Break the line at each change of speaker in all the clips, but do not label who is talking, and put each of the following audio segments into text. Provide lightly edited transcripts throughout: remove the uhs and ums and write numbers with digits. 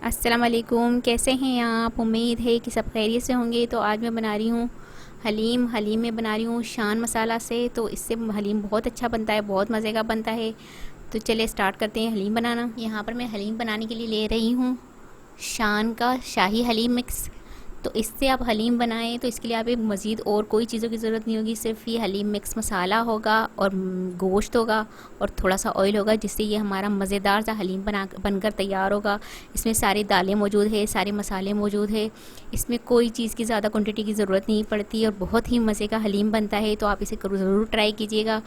अस्सलाम वालेकुम। कैसे हैं आप? उम्मीद है कि सब खैरियत से होंगे। तो आज मैं बना रही हूँ हलीम। हलीम में बना रही हूँ शान मसाला से। तो इससे हलीम बहुत अच्छा बनता है, बहुत मज़े का बनता है। तो चलिए स्टार्ट करते हैं हलीम बनाना। यहाँ पर मैं हलीम बनाने के लिए ले रही हूँ शान का शाही हलीम मिक्स। तो इससे आप हलीम बनाएं तो इसके लिए आप एक मज़ीद और कोई चीज़ों की ज़रूरत नहीं होगी। सिर्फ ये हलीम मिक्स मसाला होगा और गोश्त होगा और थोड़ा सा ऑयल होगा, जिससे ये हमारा मज़ेदार सा हलीम बनकर तैयार होगा। इसमें सारी दालें मौजूद है, सारे मसाले मौजूद है। इसमें कोई चीज़ की ज़्यादा क्वांटिटी की ज़रूरत नहीं पड़ती और बहुत ही मज़े का हलीम बनता है। तो आप इसे ज़रूर ट्राई कीजिएगा।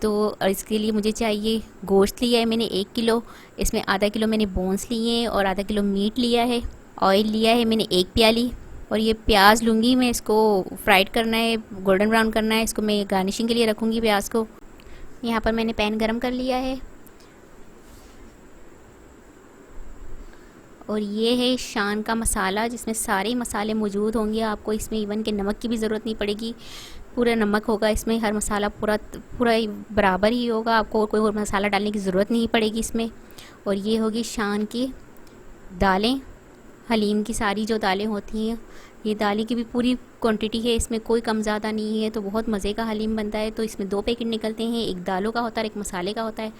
तो इसके लिए मुझे चाहिए गोश्त लिया है मैंने 1 किलो। इसमें आधा किलो मैंने बोन्स लिए हैं और आधा किलो मीट लिया है। ऑयल लिया है मैंने 1 प्याली। और ये प्याज लूँगी मैं, इसको फ्राइड करना है, गोल्डन ब्राउन करना है। इसको मैं गार्निशिंग के लिए रखूँगी प्याज को। यहाँ पर मैंने पैन गरम कर लिया है और ये है शान का मसाला, जिसमें सारे मसाले मौजूद होंगे। आपको इसमें इवन के नमक की भी ज़रूरत नहीं पड़ेगी, पूरा नमक होगा इसमें। हर मसाला पूरा पूरा बराबर ही होगा, आपको कोई और मसाला डालने की ज़रूरत नहीं पड़ेगी इसमें। और ये होगी शान की दालें, हलीम की सारी जो दालें होती हैं, ये दालें की भी पूरी क्वांटिटी है, इसमें कोई कम ज़्यादा नहीं है। तो बहुत मज़े का हलीम बनता है। तो इसमें 2 पैकेट निकलते हैं, एक दालों का होता है, एक मसाले का होता है।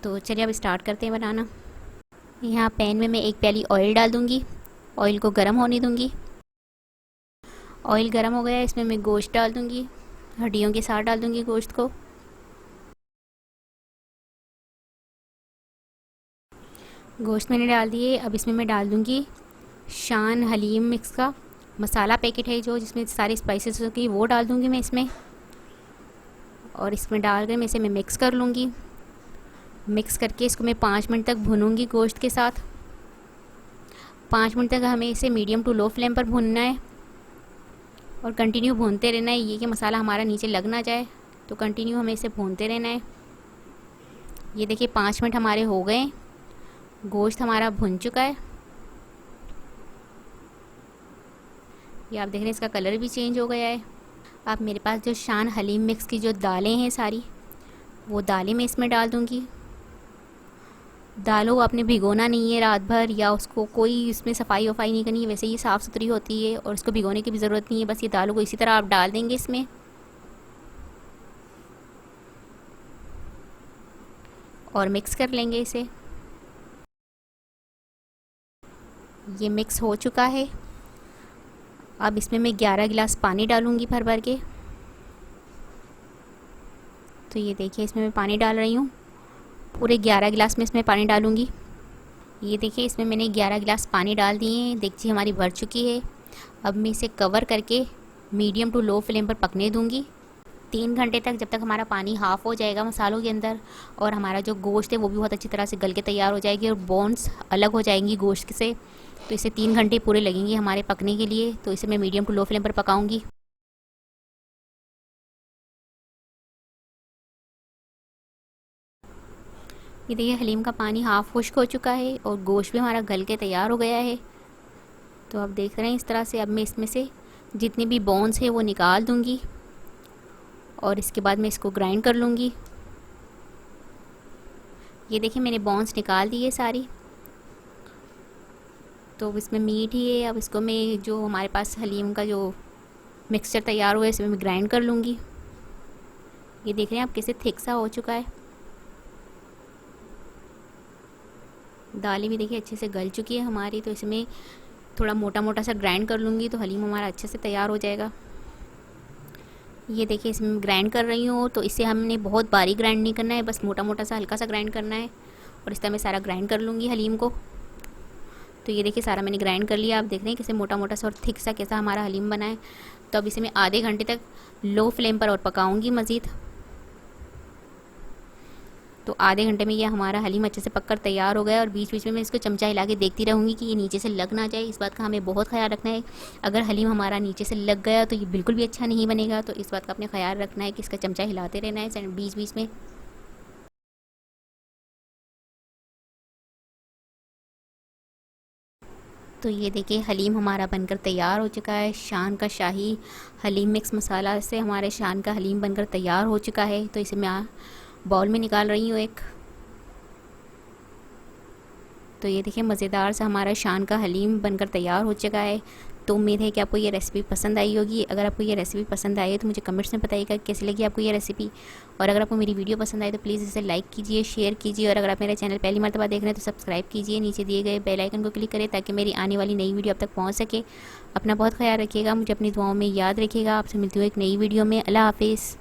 तो चलिए अब स्टार्ट करते हैं बनाना। यहाँ पैन में मैं 1 प्याली ऑयल डाल दूँगी। ऑयल को गर्म होने दूँगी। ऑयल गर्म हो गया, इसमें मैं गोश्त डाल दूँगी, हड्डियों के साथ डाल दूँगी गोश्त को। गोश्त मैंने डाल दिए। अब इसमें मैं डाल दूँगी शान हलीम मिक्स का मसाला पैकेट है जो, जिसमें सारी स्पाइसेस होगी, वो डाल दूँगी मैं इसमें। और इसमें डाल कर मैं इसे मिक्स कर लूँगी। मिक्स करके इसको मैं 5 मिनट तक भूनूँगी गोश्त के साथ। 5 मिनट तक हमें इसे मीडियम टू लो फ्लेम पर भूनना है और कंटिन्यू भूनते रहना है, ये कि मसाला हमारा नीचे लग ना जाए। तो कंटिन्यू हमें इसे भूनते रहना है। ये देखिए 5 मिनट हमारे हो गए, गोश्त हमारा भुन चुका है। ये आप देख रहे हैं इसका कलर भी चेंज हो गया है। अब मेरे पास जो शान हलीम मिक्स की जो दालें हैं सारी, वो दालें मैं इसमें डाल दूँगी। दालों को आपने भिगोना नहीं है रात भर, या उसको कोई इसमें सफाई वफाई नहीं करनी है, वैसे ये साफ़ सुथरी होती है और इसको भिगोने की भी ज़रूरत नहीं है। बस ये दालों को इसी तरह आप डाल देंगे इसमें और मिक्स कर लेंगे इसे। ये मिक्स हो चुका है। अब इसमें मैं 11 गिलास पानी डालूँगी भर भर के। तो ये देखिए इसमें मैं पानी डाल रही हूँ, पूरे 11 गिलास में इसमें पानी डालूँगी। ये देखिए इसमें मैंने 11 गिलास पानी डाल दिए हैं। देखिए हमारी भर चुकी है। अब मैं इसे कवर करके मीडियम टू लो फ्लेम पर पकने दूँगी 3 घंटे तक, जब तक हमारा पानी हाफ़ हो जाएगा मसालों के अंदर और हमारा जो गोश्त है वो भी बहुत अच्छी तरह से गल के तैयार हो जाएगी और बोन्स अलग हो जाएंगी गोश्त से। तो इसे 3 घंटे पूरे लगेंगे हमारे पकने के लिए। तो इसे मैं मीडियम टू लो फ्लेम पर पकाऊंगी। ये देखिए हलीम का पानी हाफ़ खुश्क हो चुका है और गोश्त भी हमारा गल के तैयार हो गया है। तो आप देख रहे हैं इस तरह से। अब मैं इसमें से जितनी भी बोन्स है वो निकाल दूँगी और इसके बाद मैं इसको ग्राइंड कर लूँगी। ये देखिए मैंने बोन्स निकाल दी है सारी। तो इसमें मीट ही है। अब इसको मैं जो हमारे पास हलीम का जो मिक्सचर तैयार हुआ है इसमें मैं ग्राइंड कर लूँगी। ये देख रहे हैं आप कैसे थिक सा हो चुका है। दालें भी देखिए अच्छे से गल चुकी है हमारी। तो इसमें थोड़ा मोटा मोटा सा ग्राइंड कर लूँगी तो हलीम हमारा अच्छे से तैयार हो जाएगा। ये देखिए इसमें ग्राइंड कर रही हूँ। तो इसे हमने बहुत बारीक ग्राइंड नहीं करना है, बस मोटा मोटा सा हल्का सा ग्राइंड करना है। और इस तरह मैं सारा ग्राइंड कर लूँगी हलीम को। तो ये देखिए सारा मैंने ग्राइंड कर लिया। आप देख रहे हैं कैसे मोटा मोटा सा और थिक सा कैसा हमारा हलीम बना है। तो अब इसे मैं आधे घंटे तक लो फ्लेम पर और पकाऊंगी मज़ीद। तो आधे घंटे में ये हमारा हलीम अच्छे से पककर तैयार हो गया। और बीच बीच में मैं इसको चमचा हिला के देखती रहूँगी कि ये नीचे से लग ना जाए। इस बात का हमें बहुत ख्याल रखना है। अगर हलीम हमारा नीचे से लग गया तो ये बिल्कुल भी अच्छा नहीं बनेगा। तो इस बात का अपने ख्याल रखना है कि इसका चमचा हिलाते रहना है बीच बीच में। तो ये देखिए हलीम हमारा बनकर तैयार हो चुका है। शान का शाही हलीम मिक्स मसाला से हमारे शान का हलीम बनकर तैयार हो चुका है। तो इसे मैं बाउल में निकाल रही हूँ एक। तो ये देखिए मज़ेदार सा हमारा शान का हलीम बनकर तैयार हो चुका है। तो उम्मीद है कि आपको ये रेसिपी पसंद आई होगी। अगर आपको ये रेसिपी पसंद आई है तो मुझे कमेंट्स में बताइएगा कैसी लगी आपको ये रेसिपी। और अगर आपको मेरी वीडियो पसंद आए तो प्लीज़ इसे लाइक कीजिए, शेयर कीजिए, और अगर आप मेरा चैनल पहली मर्तबा देख रहे हैं तो सब्सक्राइब कीजिए। नीचे दिए गए बेल आइकन को क्लिक करें ताकि मेरी आने वाली नई वीडियो आप तक पहुँच सके। अपना बहुत ख्याल रखिएगा, मुझे अपनी दुआओं में याद रखिएगा। आपसे मिलती हूँ एक नई वीडियो में। अल्लाह हाफिज़।